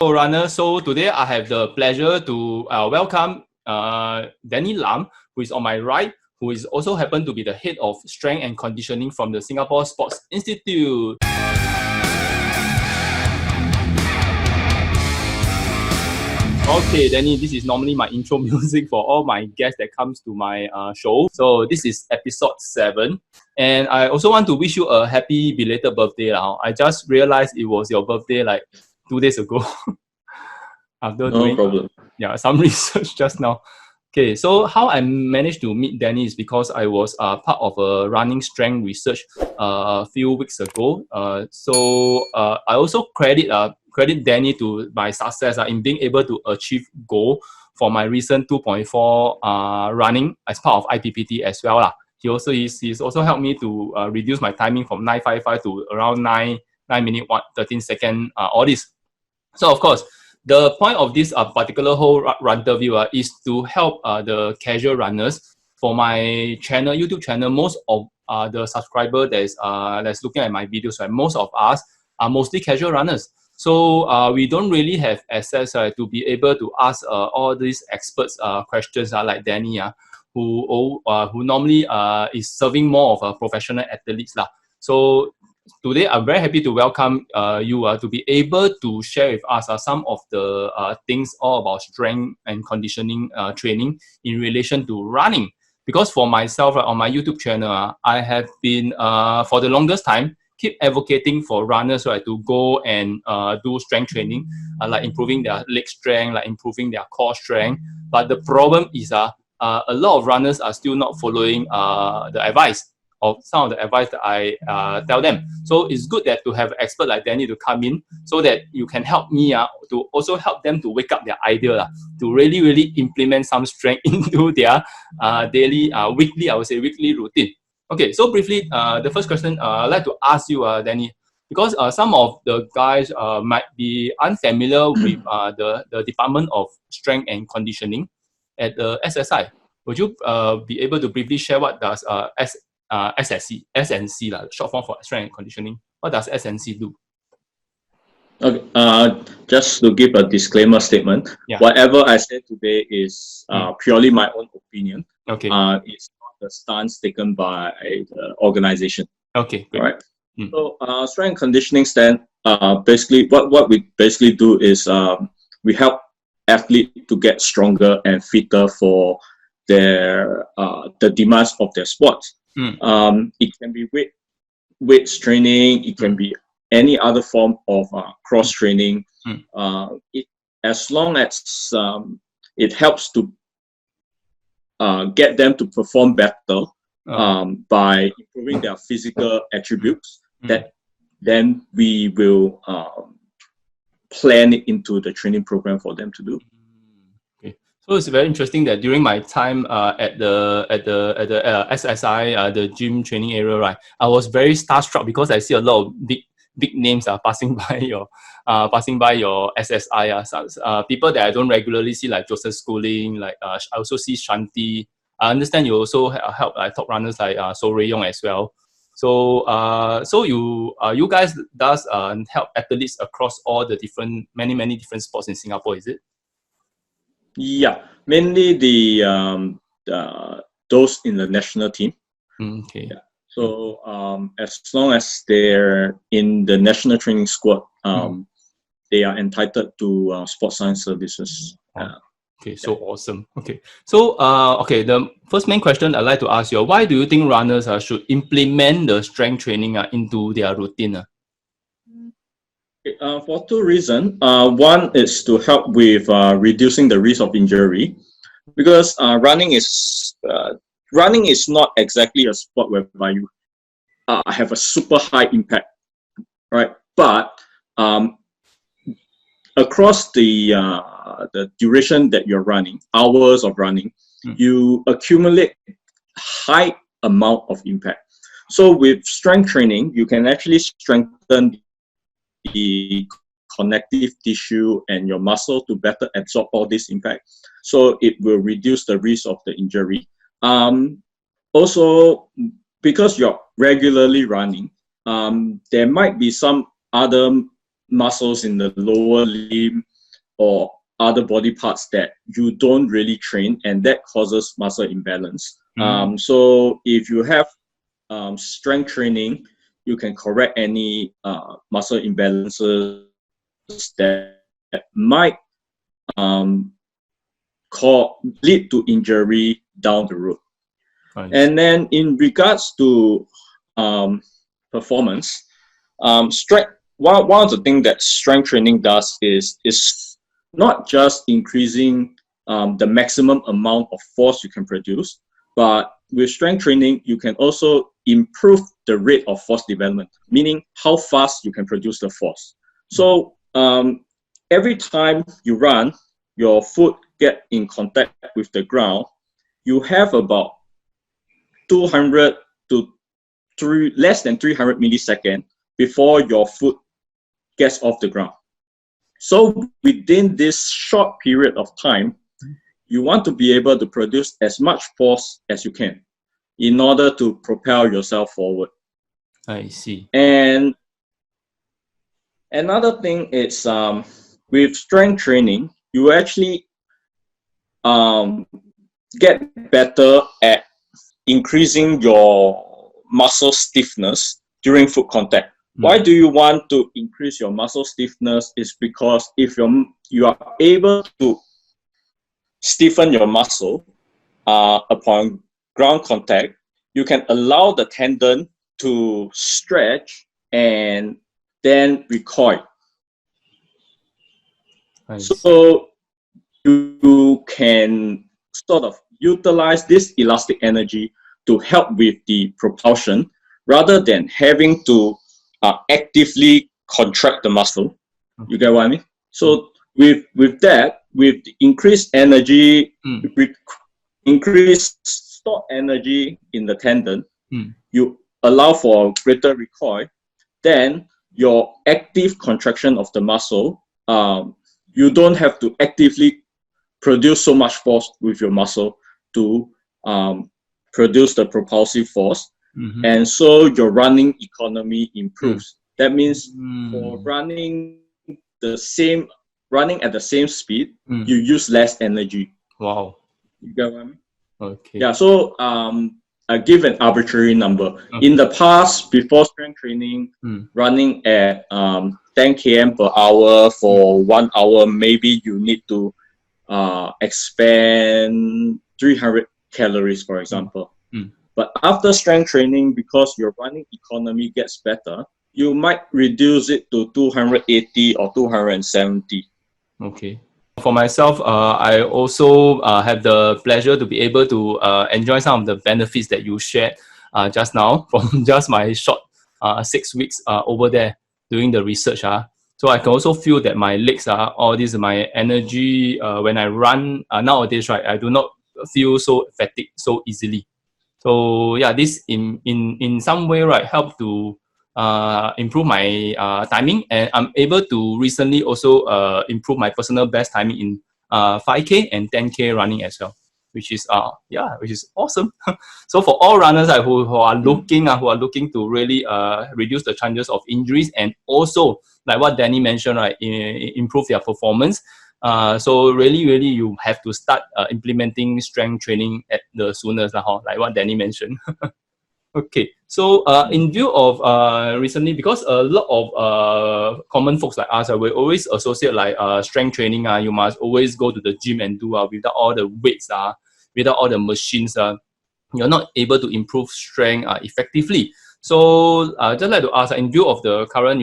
Runner. So today I have the pleasure to welcome Danny Lum, who is on my right, who is also happen to be the head of strength and conditioning from the Singapore Sports Institute. Okay, Danny, this is normally my intro music for all my guests that comes to my show. So this is episode 7. And I also want to wish you a happy belated birthday. I just realized it was your birthday like 2 days ago. After doing some research just now. Okay, so how I managed to meet Danny is because I was part of a running strength research a few weeks ago. So I also credit Danny to my success in being able to achieve goal for my recent 2.4 running as part of IPPT as well. He's also helped me to reduce my timing from 9:55 to around 9 minutes 13 seconds. All this. So of course, the point of this particular whole Runterview is to help the casual runners. For my channel, YouTube channel, most of the subscriber that's looking at my videos, right, most of us are mostly casual runners. So we don't really have access to be able to ask all these experts questions like Danny, who normally is serving more of a professional athletes. So today, I'm very happy to welcome you to be able to share with us some of the things all about strength and conditioning training in relation to running. Because for myself, on my YouTube channel, I have been, for the longest time, keep advocating for runners to go and do strength training, like improving their leg strength, like improving their core strength. But the problem is a lot of runners are still not following the advice of some of the advice that I tell them. So it's good that to have an expert like Danny to come in so that you can help me to also help them to wake up their idea to really implement some strength into their daily, weekly, I would say weekly routine. Okay, so briefly, the first question I'd like to ask you, Danny, because some of the guys might be unfamiliar with the Department of Strength and Conditioning at the SSI. Would you be able to briefly share what does SNC, short form for strength and conditioning? What does SNC do? Okay, just to give a disclaimer statement, whatever I said today is purely my own opinion. Okay. It's not the stance taken by the organization. Okay. Great. All right. So, strength and conditioning stand, basically, what we basically do is we help athletes to get stronger and fitter for their the demands of their sports. It can be weight training. It can be any other form of cross training. As long as it helps to get them to perform better by improving their physical attributes, then we will plan it into the training program for them to do. So it's very interesting that during my time at the SSI, the gym training area, right, I was very starstruck because I see a lot of big names passing by your SSI. People that I don't regularly see, like Joseph Schooling, like I also see Shanti. I understand you also help top runners like So Rui Yong as well. So you guys does help athletes across all the many different sports in Singapore, is it? Yeah, mainly those in the national team. Okay. Yeah. So as long as they're in the national training squad, they are entitled to sports science services. Okay, so awesome. Okay, so the first main question I'd like to ask you: why do you think runners should implement the strength training into their routine? For two reasons. One is to help with reducing the risk of injury, because running is not exactly a sport whereby you have a super high impact, right? But across the duration that you're running, hours of running, you accumulate high amount of impact. So with strength training, you can actually strengthen the connective tissue and your muscle to better absorb all this impact, so it will reduce the risk of the injury. Also, because you're regularly running, there might be some other muscles in the lower limb or other body parts that you don't really train, and that causes muscle imbalance. So if you have strength training, you can correct any muscle imbalances that might lead to injury down the road. And then in regards to performance, strength. One of the things that strength training does is not just increasing the maximum amount of force you can produce, but with strength training, you can also improve the rate of force development, meaning how fast you can produce the force. So every time you run, your foot get in contact with the ground, you have about 200 to less than 300 milliseconds before your foot gets off the ground. So within this short period of time, you want to be able to produce as much force as you can in order to propel yourself forward. I see. And another thing is with strength training, you actually get better at increasing your muscle stiffness during foot contact. Why do you want to increase your muscle stiffness? Is because if you are able to stiffen your muscle upon ground contact, you can allow the tendon to stretch and then recoil. So you can sort of utilize this elastic energy to help with the propulsion rather than having to actively contract the muscle. You get what I mean? So with that, with increased energy, increased stored energy in the tendon, you allow for greater recoil. Then your active contraction of the muscle, you don't have to actively produce so much force with your muscle to produce the propulsive force. And so your running economy improves. That means for running at the same speed, you use less energy. Wow. You get what I mean? Okay. Yeah, so I give an arbitrary number. In the past, before strength training, running at 10 km per hour for 1 hour, maybe you need to expend 300 calories, for example. But after strength training, because your running economy gets better, you might reduce it to 280 or 270. Okay. For myself, I also have the pleasure to be able to enjoy some of the benefits that you shared just now from just my short 6 weeks over there doing the research. So I can also feel that my legs all this, my energy when I run nowadays, right? I do not feel so fatigued so easily. So yeah, this in some way, right, help to improve my timing, and I'm able to recently also improve my personal best timing in 5K and 10K running as well, which is which is awesome. So for all runners who are looking to really reduce the chances of injuries, and also like what Danny mentioned, right, improve their performance. So really, you have to start implementing strength training at the soonest, like what Danny mentioned. Okay, so in view of recently, because a lot of common folks like us, we always associate like strength training. You must always go to the gym and do without all the weights, without all the machines. You're not able to improve strength effectively. So just like to ask, in view of the current,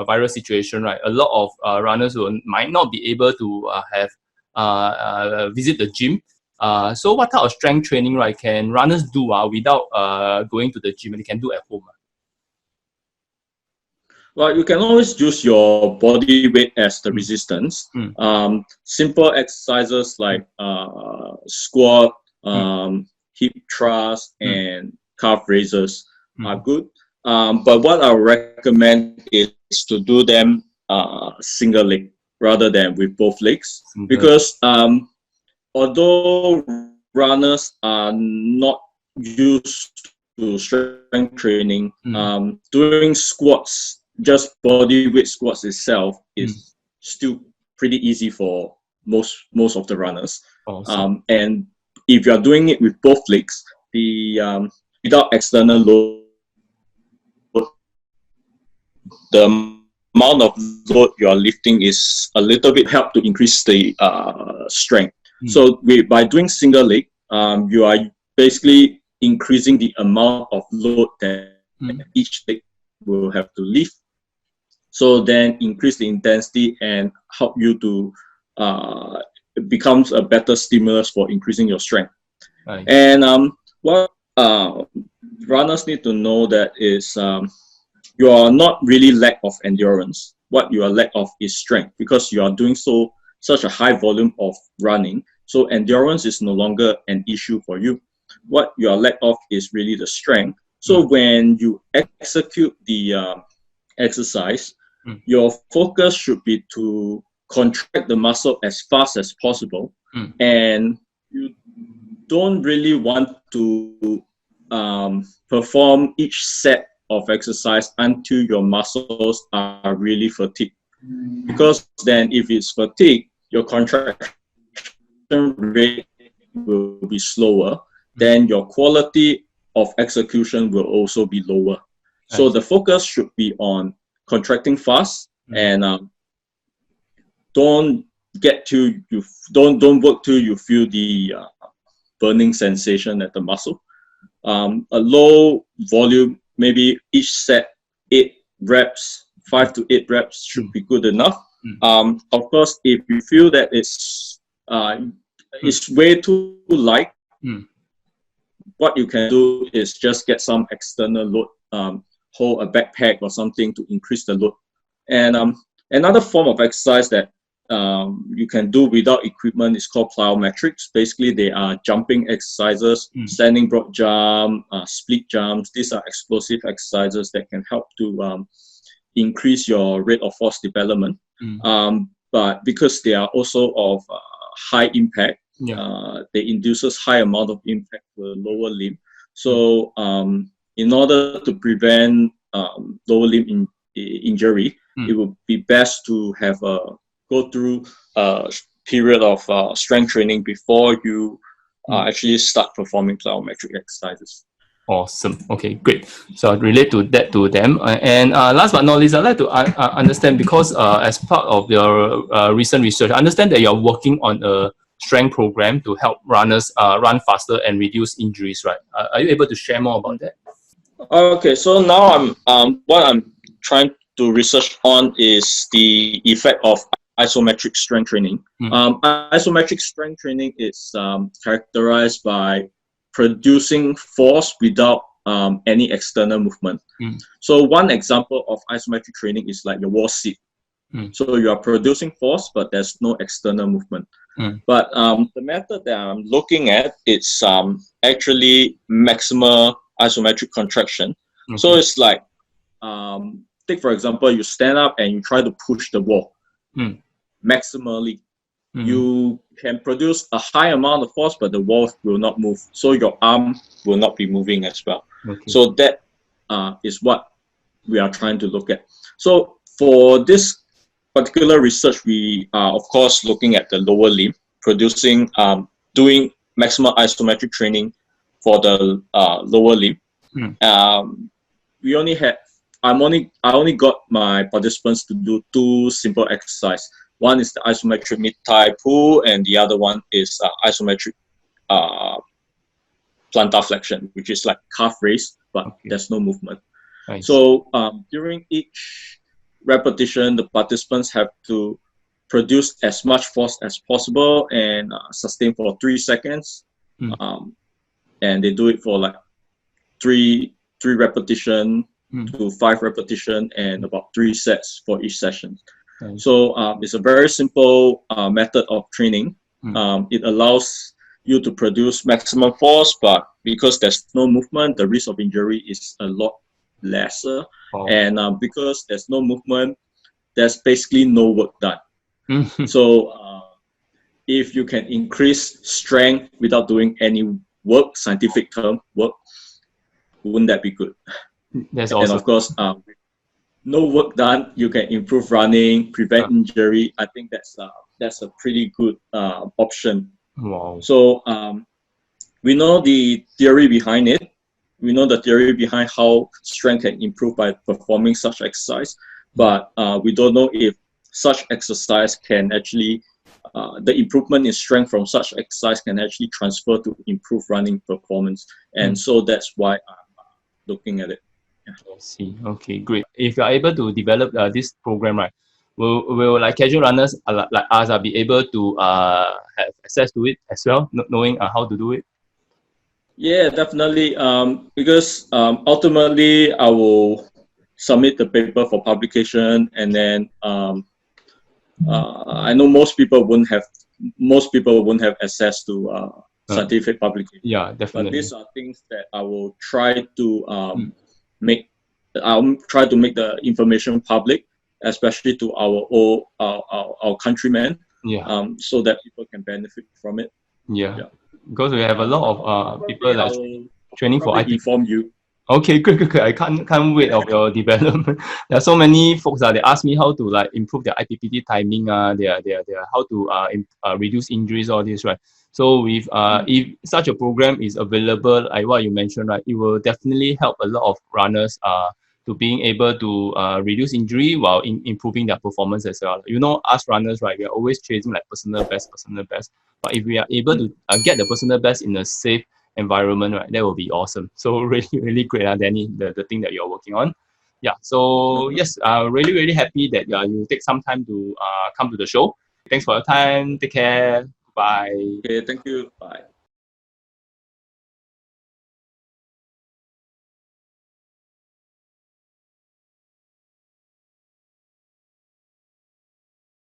virus situation, right? A lot of runners might not be able to visit the gym. So what type of strength training, right, can runners do without going to the gym, and they can do at home? Well, you can always use your body weight as the resistance. Simple exercises like squat, hip thrust, and calf raises are good. But what I recommend is to do them single leg rather than with both legs, because although runners are not used to strength training, doing squats just body weight squats itself is still pretty easy for most of the runners. Awesome. And if you are doing it with both legs, the without external load, the amount of load you are lifting is a little bit help to increase the strength. So by doing single leg, you are basically increasing the amount of load that each leg will have to lift. So then increase the intensity and help you to it becomes a better stimulus for increasing your strength. Right. And what runners need to know that is you are not really lack of endurance. What you are lack of is strength, because you are doing such a high volume of running. So endurance is no longer an issue for you. What you are lack of is really the strength. So when you execute the exercise, your focus should be to contract the muscle as fast as possible, and you don't really want to perform each set of exercise until your muscles are really fatigued, because then if it's fatigued, your contraction rate will be slower, then your quality of execution will also be lower. So the focus should be on contracting fast, and don't work till you feel the burning sensation at the muscle. A low volume, maybe each set 8 reps, 5 to 8 reps should be good enough. Of course, if you feel that it's way too light, what you can do is just get some external load, hold a backpack or something to increase the load. And another form of exercise that you can do without equipment is called plyometrics. Basically, they are jumping exercises, standing broad jump, split jumps. These are explosive exercises that can help to increase your rate of force development. But because they are also of high impact, they induces high amount of impact to the lower limb. So in order to prevent lower limb injury, it would be best to have go through a period of strength training before you actually start performing plyometric exercises. Awesome. Okay, great. So I'll relate to that to them. And last but not least, I'd like to understand, because as part of your recent research, I understand that you're working on a strength program to help runners run faster and reduce injuries, right? Are you able to share more about that? Okay, so now what I'm trying to research on is the effect of isometric strength training. Isometric strength training is characterized by producing force without any external movement. So one example of isometric training is like your wall sit. So you are producing force, but there's no external movement. But the method that I'm looking at, it's actually maximal isometric contraction. So it's like, take for example, you stand up and you try to push the wall maximally. You can produce a high amount of force, but the wall will not move. So your arm will not be moving as well. So that is what we are trying to look at. So for this particular research, we are of course looking at the lower limb, producing, doing maximal isometric training for the lower limb. I only got my participants to do 2 simple exercises. One is the isometric mid-thigh pull, and the other one is isometric plantar flexion, which is like calf raise, but there's no movement. So during each repetition, the participants have to produce as much force as possible and sustain for 3 seconds. And they do it for like 3 repetition to 5 repetition and about 3 sets for each session. So it's a very simple method of training. It allows you to produce maximum force, but because there's no movement, the risk of injury is a lot lesser. And because there's no movement, there's basically no work done. So if you can increase strength without doing any work, scientific term work, wouldn't that be good? That's awesome. And of course, no work done, you can improve running, prevent injury. I think that's a pretty good option. Wow. So we know the theory behind it. We know the theory behind how strength can improve by performing such exercise, but we don't know if such exercise can actually, the improvement in strength from such exercise can actually transfer to improve running performance. And so that's why I'm looking at it. I see. Okay, great. If you are able to develop this program, right, will like casual runners like us be able to have access to it as well, knowing how to do it? Yeah, definitely. Because ultimately, I will submit the paper for publication, and then I know most people wouldn't have access to scientific publication. Yeah, But definitely. these are things that I will try to make. I'll try to make the information public, especially to our countrymen, Yeah. so that people can benefit from it. Yeah. Yeah. Because we have a lot of people Probably I like will training for probably IP. inform you. Okay, good. I can't wait of your development. There are so many folks they ask me how to like improve their IPPT timing, their how to reduce injuries, all this, right? So with if such a program is available, like what you mentioned, right, it will definitely help a lot of runners to being able to reduce injury while improving their performance as well. You know, us runners, right, we are always chasing like personal best. But if we are able to get the personal best in a safe environment, right, that will be awesome. So really great, Danny, the thing that you're working on. Yeah. So yes, really happy that you take some time to come to the show. Thanks for your time. Take care. Bye. Okay, thank you. Bye.